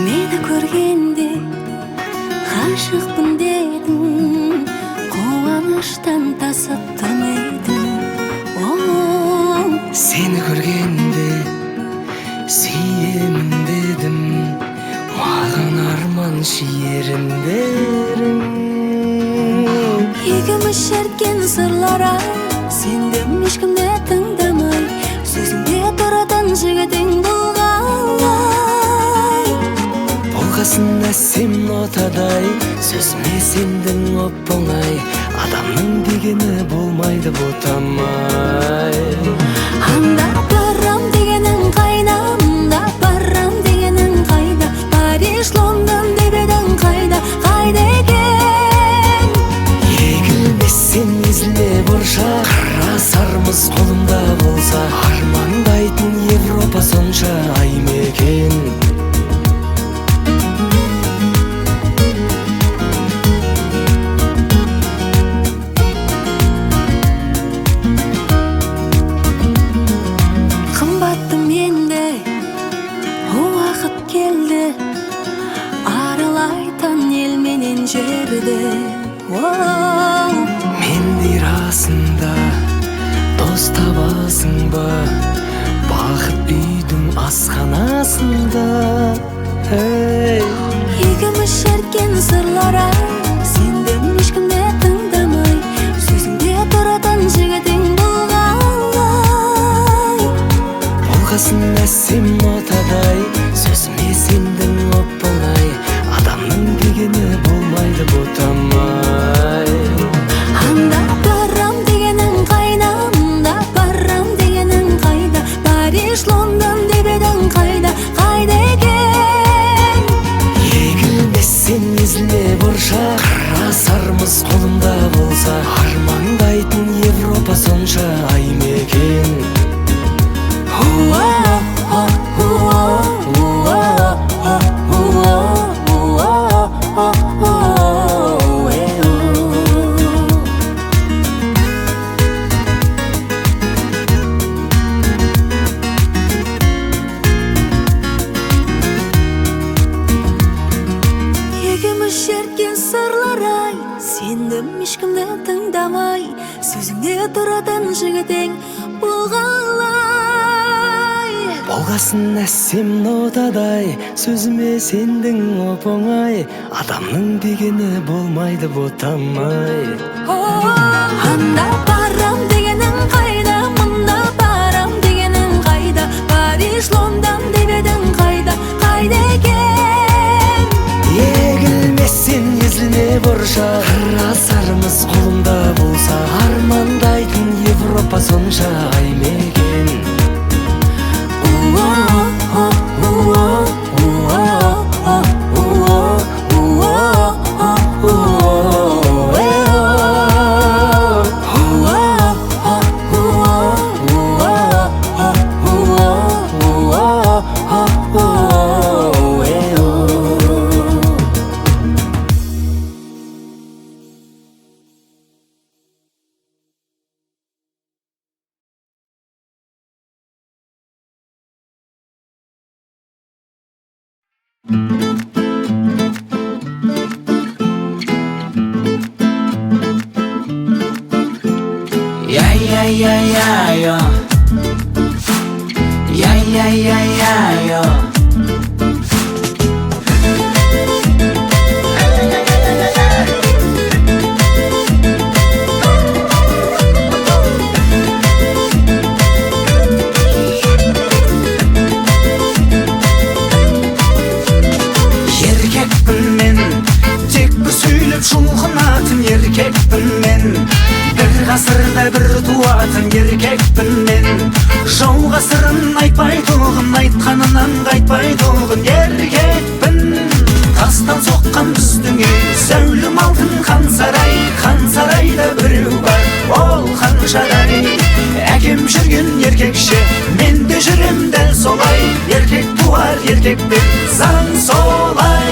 Meni көргенде ғашықпын дедің, қуаныштан тасып тұрмайдың. Сені көргенде сүйемін дедім, маған арман шиеріндерің. Екеуміз шерткен сырлар сендім ешкімді тыңдамай, сөзіңде тұратын жігітің бұл қалай? Болғасын әсем нотадай, сөзіме сендің оп-оңай, адамның дегені болмайды ботамай. Аңдап барам дегенің қайда, аңдап барам дегенің қайда, Париж, Лондон деп едің қайда, қайда екен? Егілмесен езіле бұрша, қара сармыз қолымда болса, армандайтын Европа сонша ай мекен. Қымбаттым енді, уақыт келді, аралайтын ел менен жерді. Мендей расында дос табасың ба, бақыт үйдің асханасында. Екеуміз шерткен сырлар сендім ешкімді тыңдамай, сөзіңде тұратын жігітің бұл қалай? Болғасын әсем нотадай, сөзіме сендің оп-оңай, адамның дегені болмайды ботамай. Аңдап барам дегенің қайда, аңдап барам дегенің қайда, Париж, Лондон деп едің қайда, қайда екен? Егілмесен езіле бұрша, қара сармыз қолымда болса, армандайтын Европа сонша ай мекен. Екеуміз шерткен сырлар сендім ешкімді тыңдамай, сөзіңде тұратын жігітің бұл қалай? Болғасын әсем нотадай, сөзіме сендің оп-оңай, адамның дегені болмайды ботамай. Аңдап барам дегенің қайда, мұнда барам дегенің қайда, Париж, Лондон деп едің қайда, қайда екен? Егілмесен езілме бұрша, қара сармыз қолымда болса, армандайтын Европа сонша ай мекен. Еркекпін мен, тек бір сөйлеп шұлқынатын еркекпін мен, бір ғасырда бір туатын еркекпін мен. Жауға сырын айтпайтұғын, айтқанынан қайтпайтұғын еркекпін. Тастан соққан біздің үй, зәулім алтын хан сарайда біреу бар, ол ханшадай. Әкем жүрген еркекше, мен де жүрем дәл солай, еркек туар еркекпен, заң солай.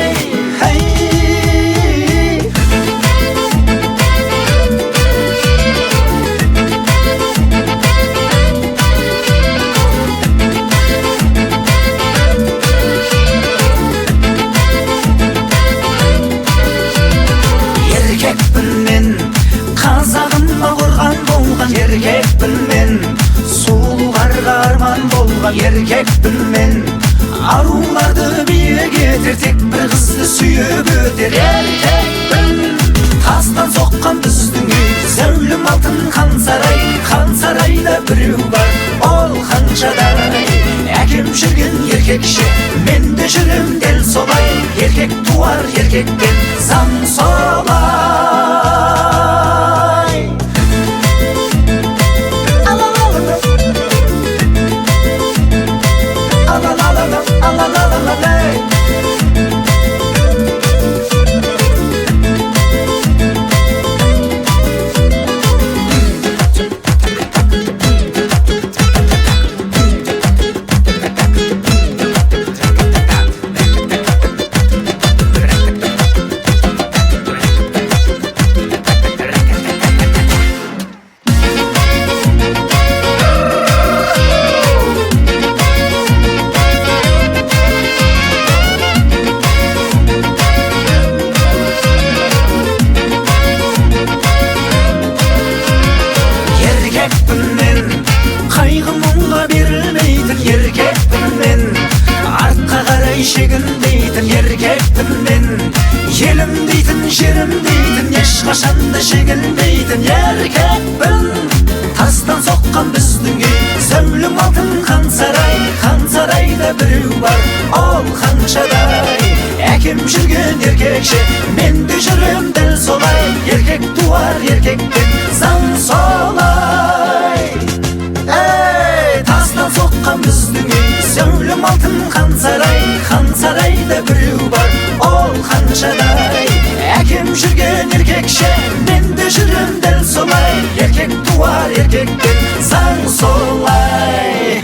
мұңға берілмейтін еркекпін мен, артқа қарай шегінбейтін еркекпін мен, елім дейтін жерім дейтін ешқашанда шегінбейтін еркекпін. Тастан соққан біздің үй зәулім алтын хан сарайда біреу бар, ол ханшадай. Әкем жүрген еркекше, мен де жүрем дәл солай, еркек туар еркектен заң солай. Тастан соққан біздің үй зәулім алтын хан сарайда біреу бар, ол ханшадай. Әкем жүрген еркекше, мен де жүрем дәл солай, еркек туар еркектен заң солай.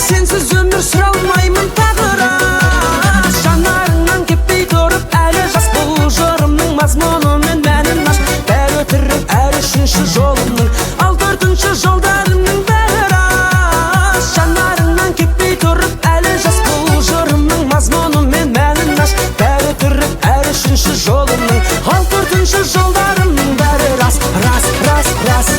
Сенсіз өмір сүре алмаймын тағы рас. Жанарыңнан кетпей тұрып әлі жас, бұл жырымның мазмұны мен мәнін аш. Бәрі өтірік әр үшінші жолымның, ал төртінші жолдарымның бәрі рас. Жанарыңнан кетпей тұрып әлі жас, бұл жырымның мазмұны мен мәнін аш. Бәрі өтірік әр үшінші жолымның, ал төртінші жолдарымның бәрі рас. Рас, рас, рас.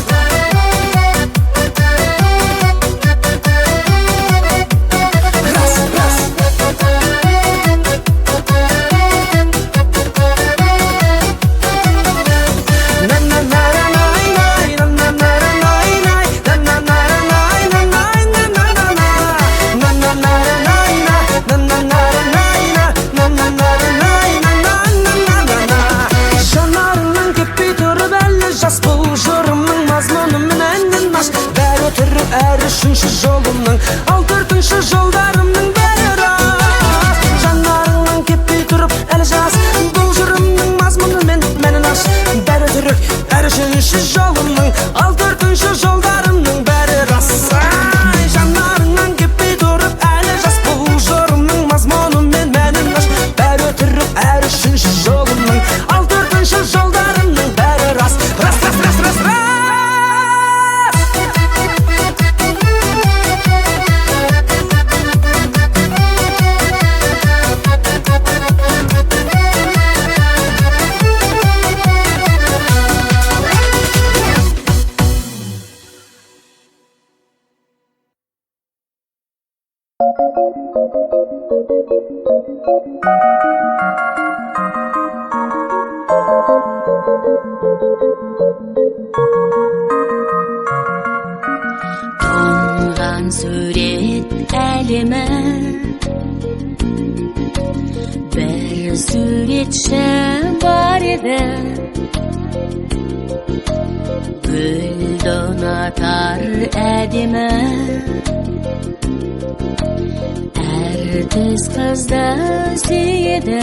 Әр үшінші жолымның, ал төртінші жолдарымның бәрі рас. Жанарыңнан кетпей тұрып әлі жас, бұл жырымның мазмұны мен мәнін аш. Бәрі өтірік әр үшінші жолымның, ал төртінші жолдарымның бәрі рас. Жанарыңнан кетпей тұрып әлі жас, бұл жырымның мазмұны мен мәнін аш. Бәрі өтірік әр үшінші жолымның, ал төртінші жолдарымның бәрі рас. Рас, рас, рас, рас, рас. Тұнған сурет әлемі, бір суретші бар еді, гүлді ұнатар әдемі, әртіс қызды сүйеді,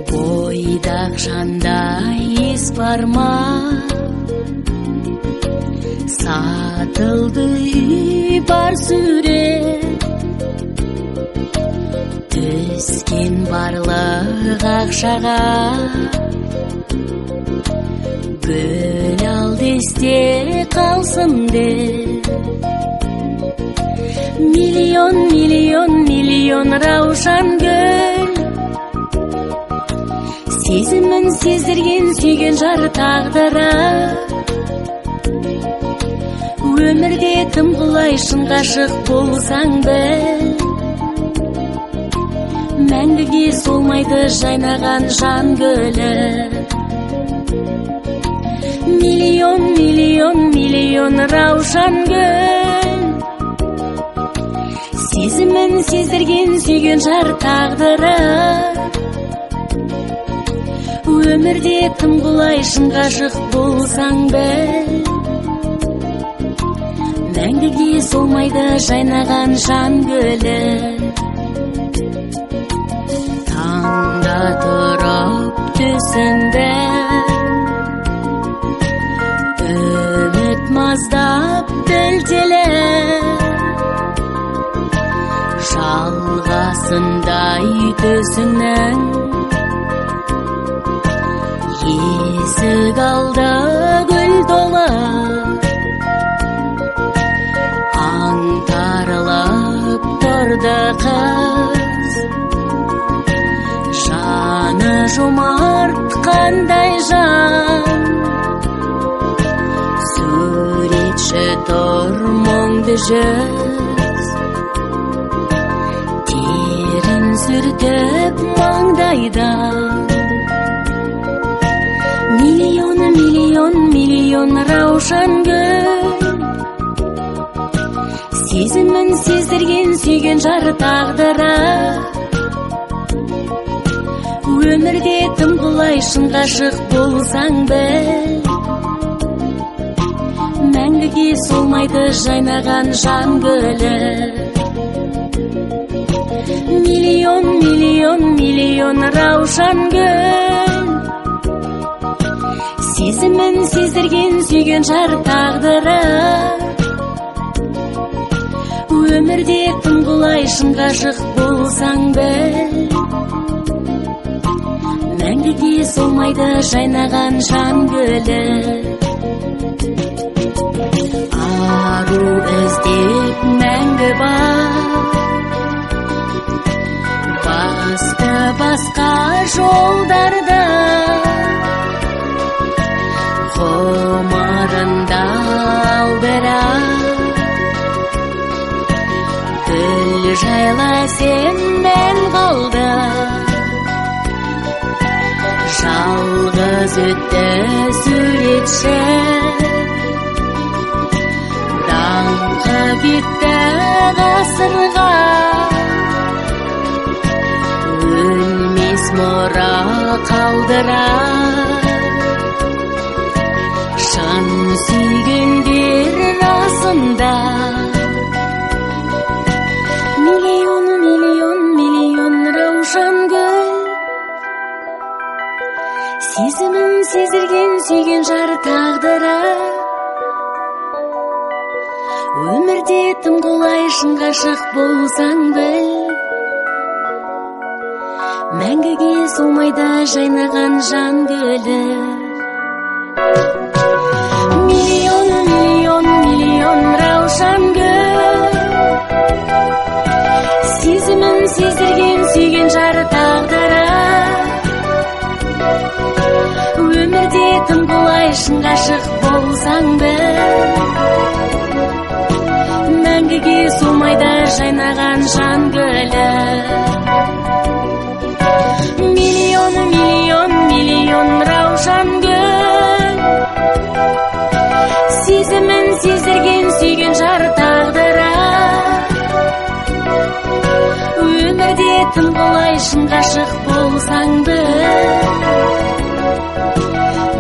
бойдақ жандай ес бар ма? Сатылды үй бар сүрет, түскен барлық ақшаға. Гүл алды есте қалсын деп, миллион, миллион, миллион раушан гүл. Сезімін сездірген сүйген жар тағдыры, өмірде тым құлай шын ғашық болсаң біл, мәңгіге солмайды жайнаған жан гүлі. Миллион, миллион, миллион раушан гүл. Сезімін сездірген сүйген жар тағдыры, өмірде тым құлай шын ғашық болсаң біл, мәңгіге солмайды жайнаған жан гүлі. Таңда тұрып түсімді, үміт маздап білтелі, жалғасындай түсіңнің, есік алды гүл толы, аңтарылып тұрды қыз. Жаны жомарт қандай жан, суретші тұр мұңды жүз, терін сүртіп маңдайдан. Миллион, миллион, миллион раушан гүл. Сезімін сездірген сүйген жар тағдыры, өмірде тым құлай шын ғашық болсаң біл, мәңгіге солмайды жайнаған жан гүлі. Миллион, миллион, миллион раушан гүл. Сезімін сездірген сүйген жар тағдыры, өмірде тым құлай шын ғашық болсаң біл, мәңгіге солмайды жайнаған жан гүлі. Ару іздеп мәңгі бар, басқа жолдарда, ғұмырында алдырар. Гүл жайла сенмен қалды, жалғыз өтті суретші, даңқы кетті ғасырға, өлмес мұра қалдырар. Шын сүйгендер расында, миллион, миллион, миллион раушан гүл. Сезімін сездірген сүйген жар тағдыры, өмірде тым құлай шын ғашық болсаң біл, мәңгіге солмайды жайнаған жан гүлі. Миллион, миллион, миллион раушан гүл. Сезімін сездірген сүйген жар тағдыры, өмірде тым құлай шын ғашық болсаң біл, мәңгіге солмайды жайнаған жан гүлі. Миллион, миллион, миллион раушан гүл. Сезімін сездірген сүйген жар тағдыры, өмірде тым құлай шын ғашық болсаң біл,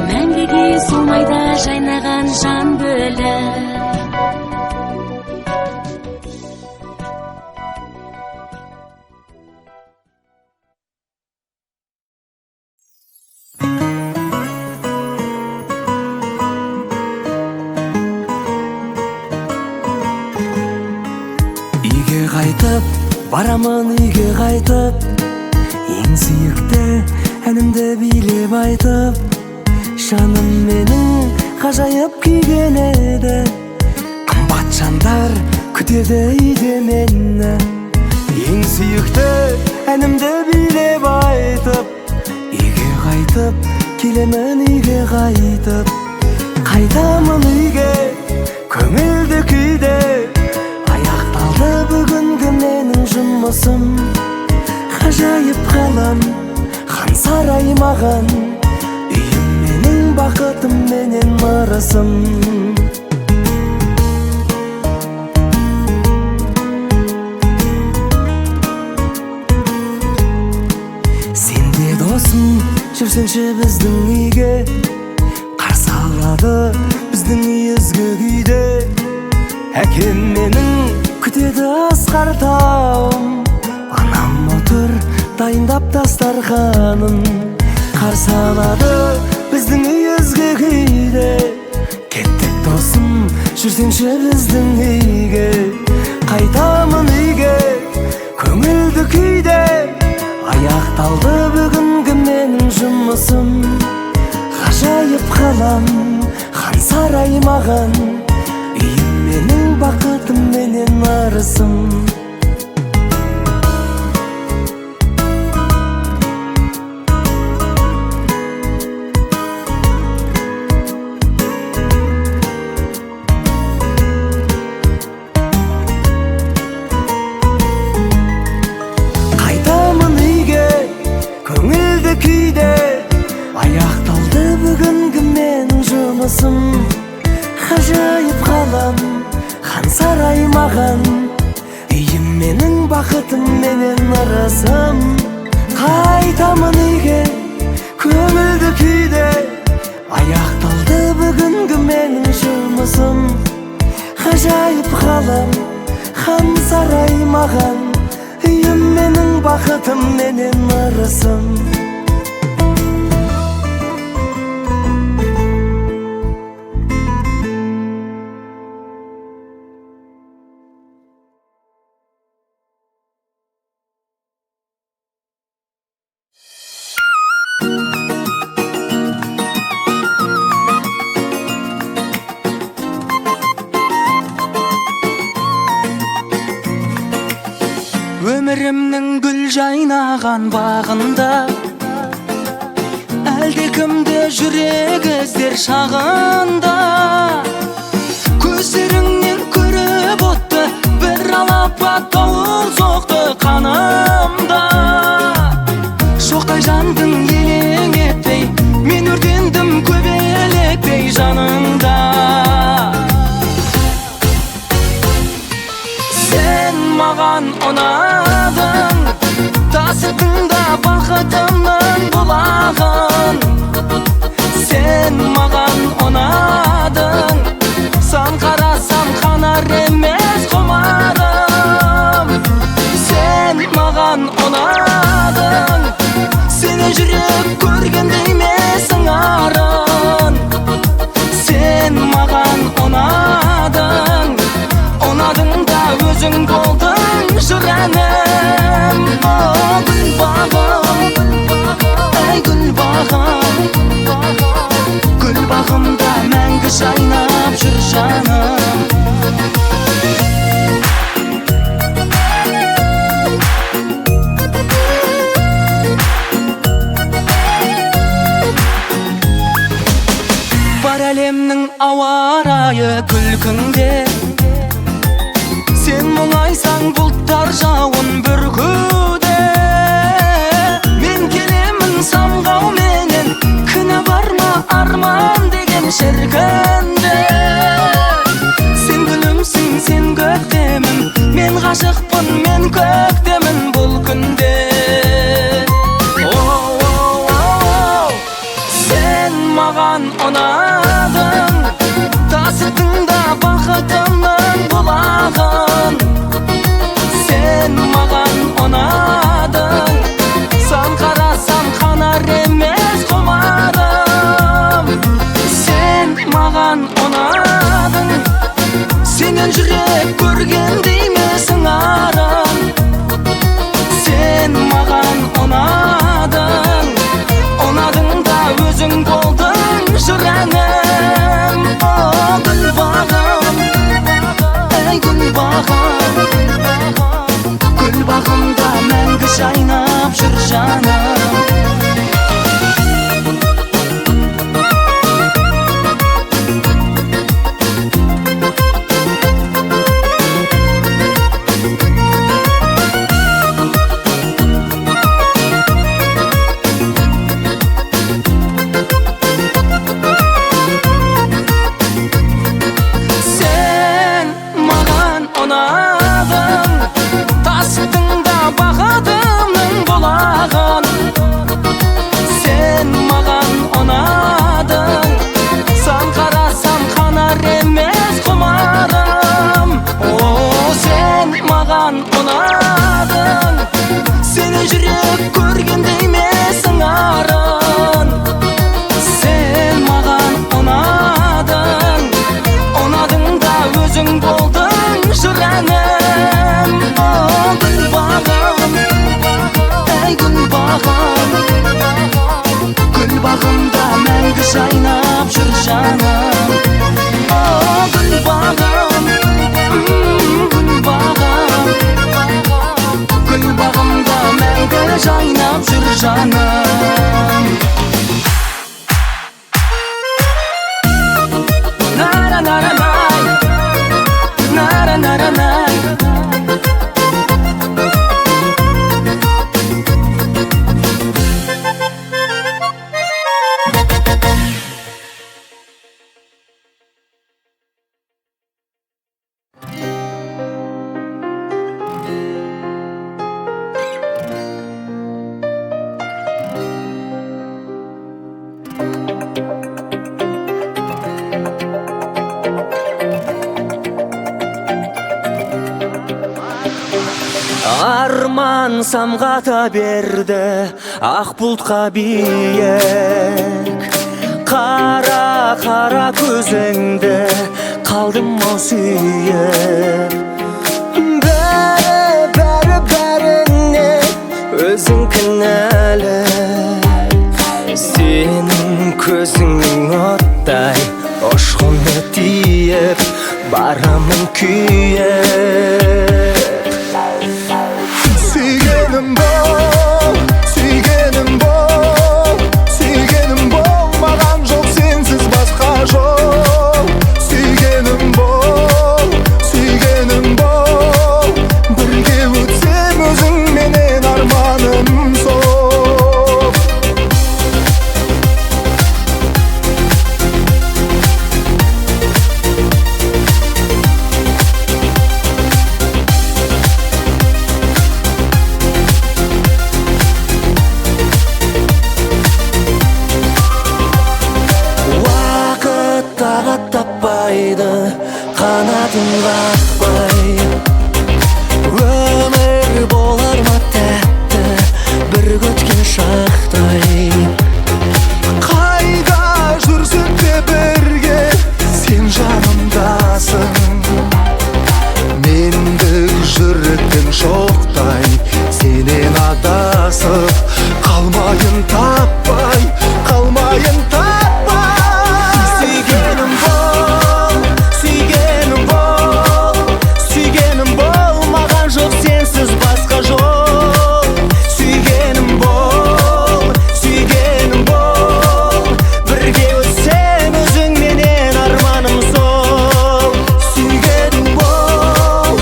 мәңгіге солмайды жайнаған жан гүлі. Үйге қайтып, барамын үйге қайтып, ең сүйікті әнімді билеп айтып, жаным менің ғажайып күй келеді. Қымбат жандар күтеді үйде мені. Ең сүйікті әнімді билеп айтып, үйге қайтып, келемін үйге қайтып. Қайтамын үйге, көңілді күйде. Аяқталды бүгінгі менің жұмысым. Ғажайып қалам, хан сарай маған. Үйім менің бақытым менен ырысым. Сенде досым, жүрсеңші біздің үйге. Қарсы алады біздің үй ізгі күйде. Әкем менің күтеді асқар тауым. Анам отыр дайындап дастарханын. Қарсы алады біздің үй ізгі күйде. Кеттік досым, жүрсеңші біздің үйге. Қайтамын үйге, көңілді күйде. Аяқталды бүгінгі менің жұмысым. Ғажайып қалам, хан сарай маған. Үйім менің бақытым менен ырысым. Қайтамын үйге, көңілді күйде. Аяқталды бүгінгі менің жұмысым. Ғажайып қалам, хан сарай маған. Үйім менің бақытым менен ырысым. Қайтамын үйге, көңілді күйде. Аяқталды бүгінгі менің жұмысым. Ғажайып қалам, хан сарай маған. Үйім менің бақытым менен ырысым. Өмірімнің гүл жайнаған бағында әлде кімді жүрек іздер шағында. Көздеріңнен көріп отты, бір алапат дауыл соқты қанымда. Шоқтай жандың елең етпей, мен өртендім көбелектей жаныңда. Сен маған ұнадың, тасыдың да бақытымның бұлағын. Сен маған ұнадың, сан қарасам қанар емес құмарым. Сен маған ұнадың, сені жүрек көргенде емесің арын. Сен маған ұнадың, ұнадың да өзің болдың жүрәнім. О, гүл бағым, әй гүл бағым, гүл бағымда мәңгі жайнап жүр жаным. Бар әлемнің ауа райы күлкіңде. Сен мұңайсаң бұлттар жауын бүркуде. Мен келемін самғау менен, кінә бар ма арман деген шіркінде. Сен гүлімсің, сен көктемім, мен ғашықпын, мен көктемін бұл күнде. Сен маған ұнадың, тасыдың да бақытымның бұлағын. Сен маған ұнадың, сан қарасам қанар емес құмарым. Сен маған ұнадың, сенен жүрек көрген деймесің маған ұнадың. Сені жүрек көргендей емесің арын. Сен маған ұнадың, ұнадың да өзің болдың жыраным. Гүлбағым, әй гүлбағым, гүлбағымда мәңгі жайнап жүр жаным. Гүлбағым, гүлбағым, гүлбағымда мәңгі жайнап жүр жаным. Нара-нара-най, нара-нара-най. Арман самғата берді ақ бұлтқа биік. Қара көзіңді қалдым ау сүйіп. Бәріне өзің кінәлі. Сенің көзіңнің оттай ұшқыны тиіп, барамын күйіп. Сүйгенім бол, сүйгенім бол, сүйгенім бол, маған жоқ сенсіз басқа жол. Сүйгенім бол, бірге өтсем өзіңменен арманым сол. Қанатын қақпай, өмір болар ма тәтті бір көткен шақтай. Қайда жүрсек те бірге, сен жанымдасың. Мендік жүректің шоқтай, сенен адасып қалмайын таппай, қалмайын таппай. Сүйгенім бол, сүйгенім бол, маған жоқ сенсіз басқа жол. Сүйгенім бол, бірге өтсем өзіңменен арманым сол. Сүйгенім бол,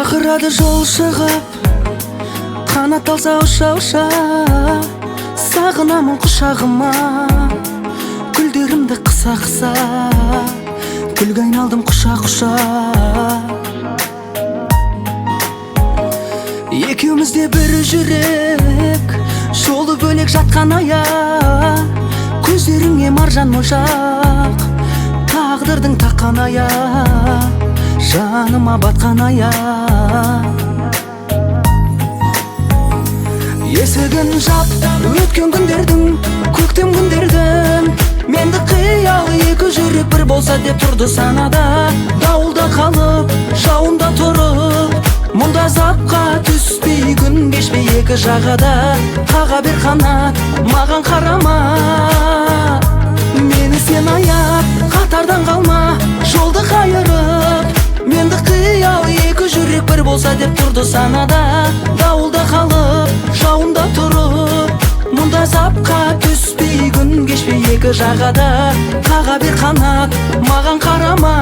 шақырады жол шығып, қанат алса ұша-ұша, сағынамын құшағыма, гүлдерімді қыса-қыса, гүлге айналдым құша-құша. Екеумізде бір жүрек, жолы бөлек жатқан аяқ, көздеріңе маржан моншақ, тағдырдың таққан аяқ, жаныма батқан аяқ. Есігін жап, өткен күндердің, көктем күндердің, менді қиял екі жүрек бір болса деп тұрды санада. Дауылда қалып, жауында тұрып, мұнда запқа түспей, күн кешпей екі жағада. Қаға бер қанат, маған қарама, мені сен аяп, қатардан қалма, жолды қайырып. Менді қиял екі жүрек бір болса деп тұрды санада. Дауылда қалып, жауында тұрып, мұнда запқа түспей, күн кешпей екі жағада. Қаға бер қанат, маған қарама.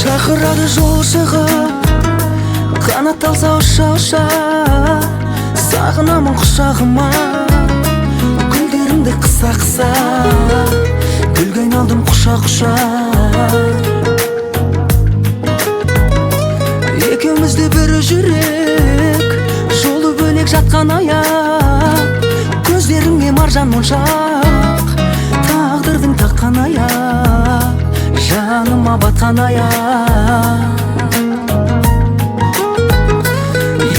Шақырады жол шығып, қанат алса ұша-ұша, сағынамын құшағыма, гүлдерімді қыса-қыса, гүлге айналдым құша-құша. Екеумізде бір жүрек, жолы бөлек жатқан аяқ, көздеріңе маржан моншақ, тағдырдың таққан аяқ, жаныма батқан аяқ.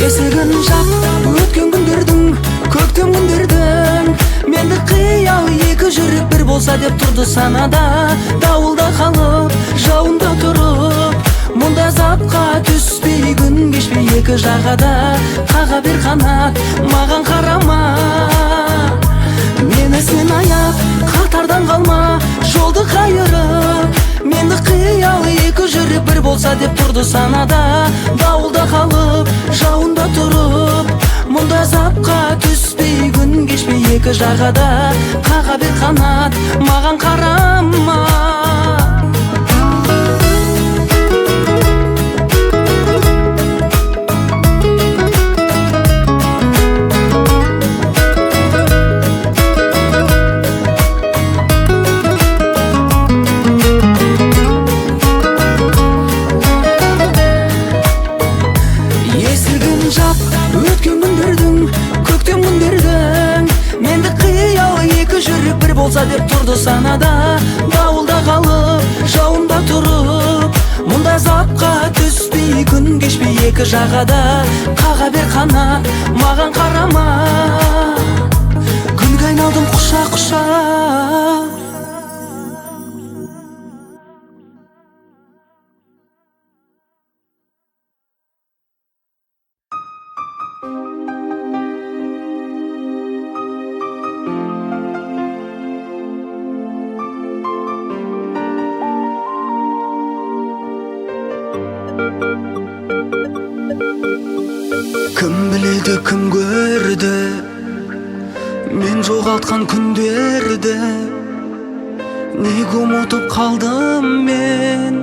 Есігін жап, өткен күндердің, көктем күндердің, менді қиял екі жүрек бір болса деп тұрды санада. Дауылда қалып, жауында тұрып, мұнда запқа түспей, күн кешпей екі жағада. Қаға бер қанат, маған қарама, мені сен аяп, қатардан қалма, жолды қайырып. Менді қиял екі жүрек бір болса деп тұрды санада. Дауылда қалып, жауында тұрып, мұнда запқа түспей, күн кешпей екі жағада. Қаға бер қанат, маған қарама. Өткен күндердің, көктем күндердің, менді қиял екі жүрек бір болса деп тұрды санада. Дауылда қалып, жауында тұрып, мұнда запқа түспей, күн кешпей екі жағада. Қаға бер қанат, маған қарама, гүлге айналдым құша-құша. Кім біледі, кім көрді мен жоғалтқан күндерді, неге ұмытып қалдым мен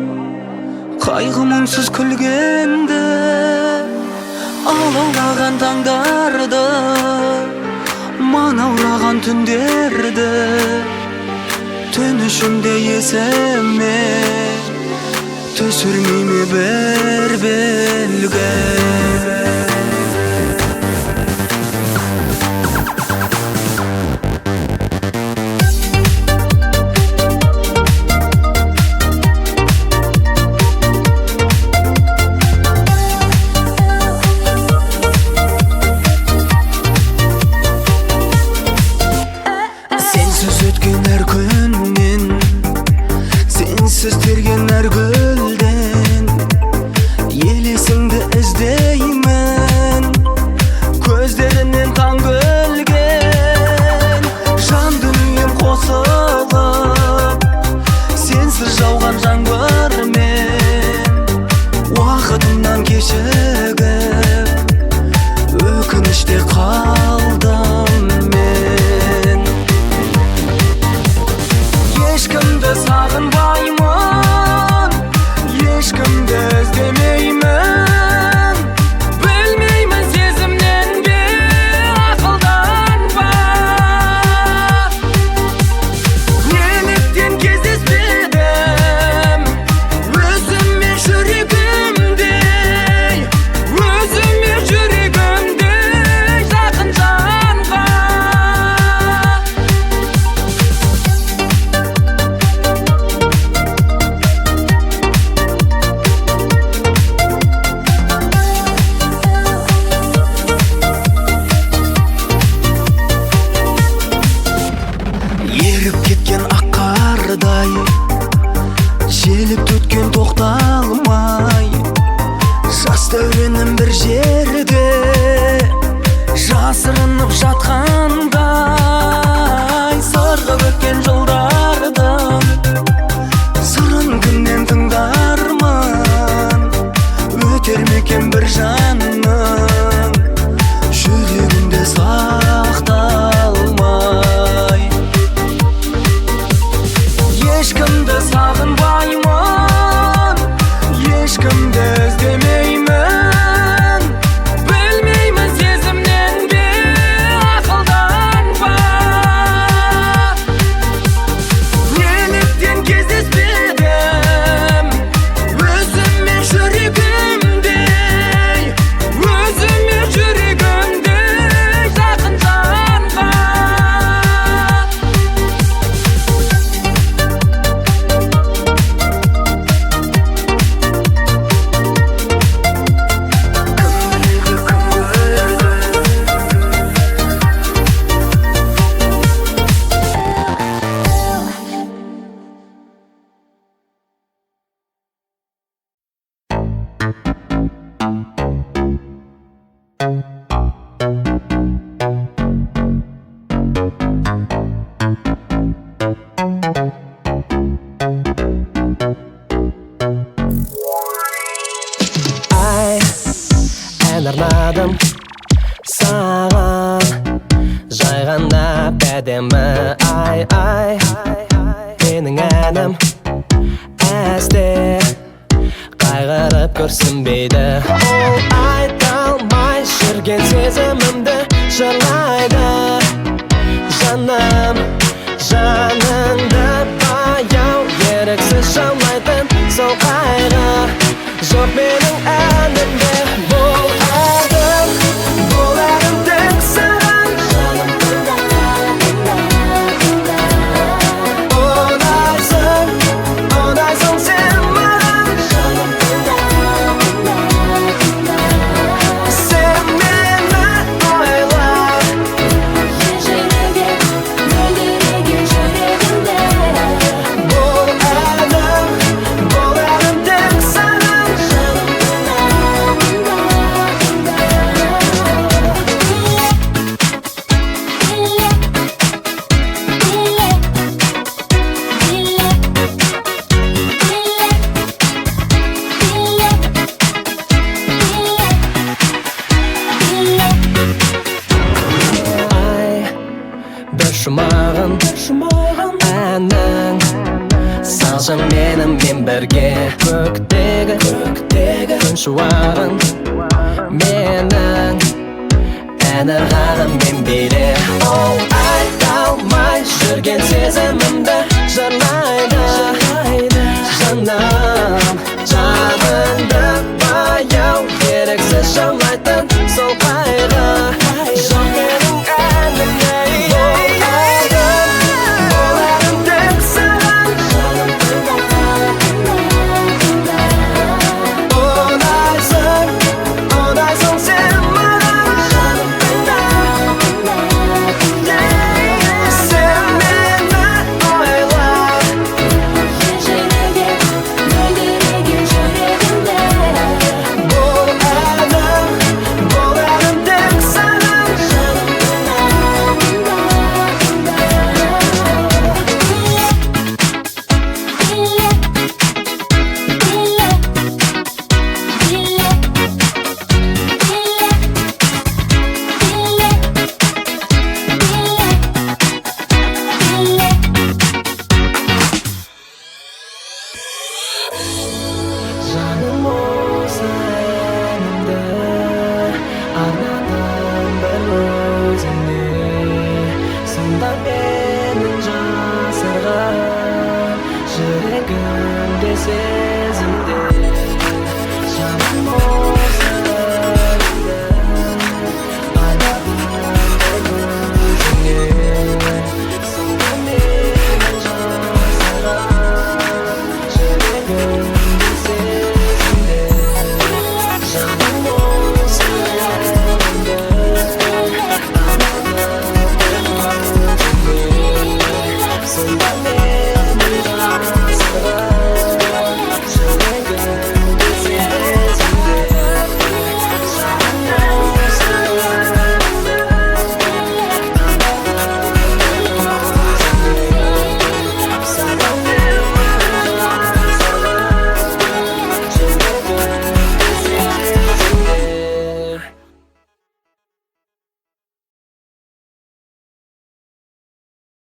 қайғы мұңсыз күлгенді, алаулаған таңдарды, манаураған түндерді, түн ішінде есіме түсірмей ме бір белгі. Сенсіз өткен әр күннен, сенсіз терген әр гүлден, елесіңді іздеймін, көздерінен таң көлген. Жан дүнием қосылып, сағынбаймын, ешкімді іздемеймін. Білмеймін сезімнен бе, ақылдан ба, неліктен кездеспедім өзіме жүрегімдей, өзіме жүрегімдей жақын жанға. Еріп кеткен ақ қардай, желіп төткен тоқталмай, жас дәуренім бір жерде жасырынып жатқандай. Сырғып өткен жылдардың сырын кімнен тыңдармын, өтер ме екен бір жанның жүрегімде сақталмай. Ешкімді сағынбаймын, ешкімді іздемеймін. Білмеймін сезімнен бе, ақылдан ба, неліктен кездеспедім өзіме жүрегімдей, өзіме жүрегімдей жақын жанға. Ән арнадым саған, жай ғана әдемі. Ай, менің әнім әсте қайғырып көрсінбейді. Ол айта алмай жүрген сезімімді жырлайды. Жаным, жаныңды баяу еріксіз жаулайтын сол қайғы жоқ менің әнімде. Бұл әнім тек саған, ұнайсың сен маған. Сен мені ойлап, бұл әнім тек саған. Бір жұмағын әнің салшы менімен бірге. Көктегі күн шуағын менің ән ырғағымен биле. Ол айта алмай жүрген сезімімді жырлайды. Жаным, жаныңды баяу еріксіз жаулайтын сол қайғы жоқ менің әнімде. Бұл әнім тек саған, ұнайсың сен маған. Сен мені ойлап, күн десе